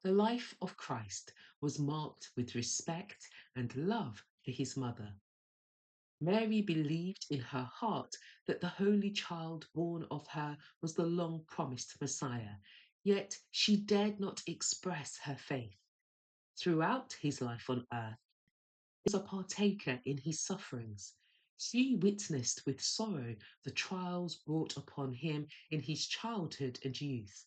The life of Christ was marked with respect and love for his mother. Mary believed in her heart that the Holy Child born of her was the long promised Messiah, yet she dared not express her faith. Throughout his life on earth, she was a partaker in his sufferings. She witnessed with sorrow the trials brought upon him in his childhood and youth.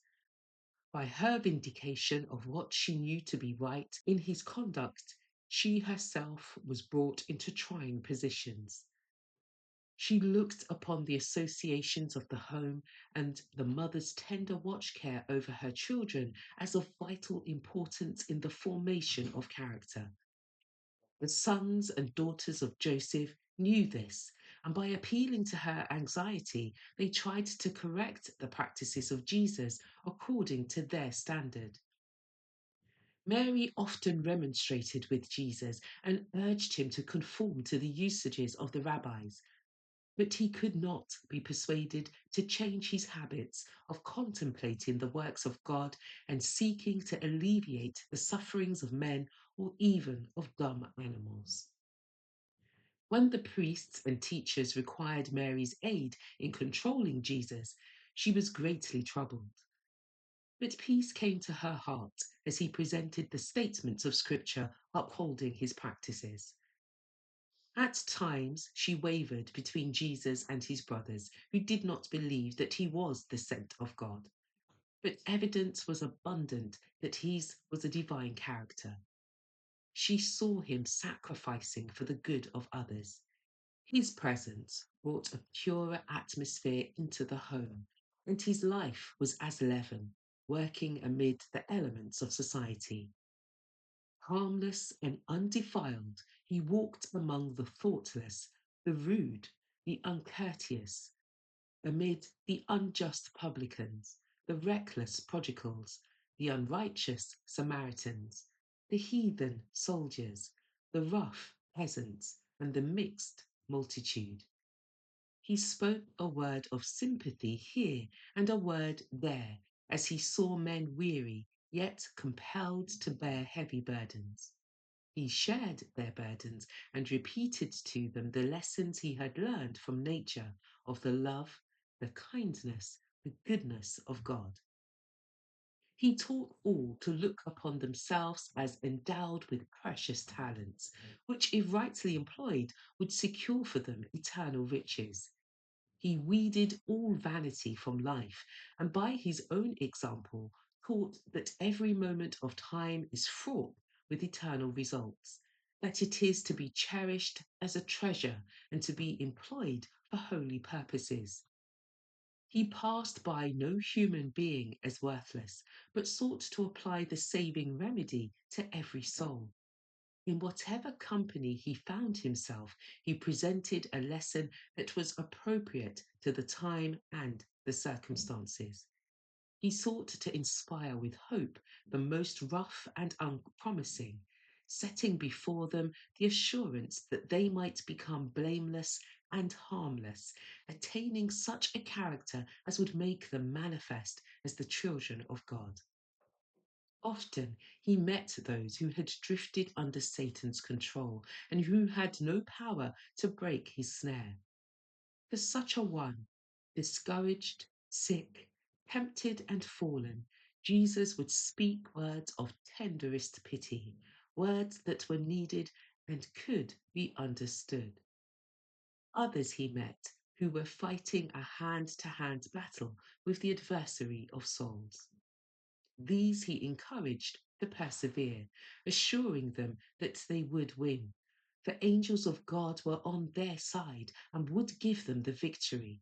By her vindication of what she knew to be right in his conduct, she herself was brought into trying positions. She looked upon the associations of the home and the mother's tender watch care over her children as of vital importance in the formation of character. The sons and daughters of Joseph knew this, and by appealing to her anxiety, they tried to correct the practices of Jesus according to their standard. Mary often remonstrated with Jesus and urged him to conform to the usages of the rabbis, but he could not be persuaded to change his habits of contemplating the works of God and seeking to alleviate the sufferings of men or even of dumb animals. When the priests and teachers required Mary's aid in controlling Jesus, she was greatly troubled. But peace came to her heart as he presented the statements of Scripture upholding his practices. At times, she wavered between Jesus and his brothers, who did not believe that he was the sent of God. But evidence was abundant that his was a divine character. She saw him sacrificing for the good of others. His presence brought a purer atmosphere into the home, and his life was as leaven, working amid the elements of society. Harmless and undefiled, he walked among the thoughtless, the rude, the uncourteous, amid the unjust publicans, the reckless prodigals, the unrighteous Samaritans, the heathen soldiers, the rough peasants, and the mixed multitude. He spoke a word of sympathy here and a word there, as he saw men weary, yet compelled to bear heavy burdens. He shared their burdens and repeated to them the lessons he had learned from nature of the love, the kindness, the goodness of God. He taught all to look upon themselves as endowed with precious talents, which, if rightly employed, would secure for them eternal riches. He weeded all vanity from life, and by his own example taught that every moment of time is fraught with eternal results, that it is to be cherished as a treasure and to be employed for holy purposes. He passed by no human being as worthless, but sought to apply the saving remedy to every soul. In whatever company he found himself, he presented a lesson that was appropriate to the time and the circumstances. He sought to inspire with hope the most rough and unpromising, setting before them the assurance that they might become blameless and harmless, attaining such a character as would make them manifest as the children of God. Often he met those who had drifted under Satan's control and who had no power to break his snare. For such a one, discouraged, sick, tempted, and fallen, Jesus would speak words of tenderest pity, words that were needed and could be understood. Others he met who were fighting a hand to hand battle with the adversary of souls. These he encouraged to persevere, assuring them that they would win, for angels of God were on their side and would give them the victory.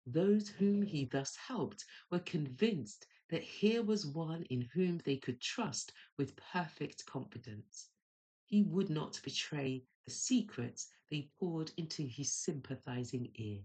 Those whom he thus helped were convinced that here was one in whom they could trust with perfect confidence. He would not betray the secrets they poured into his sympathizing ear.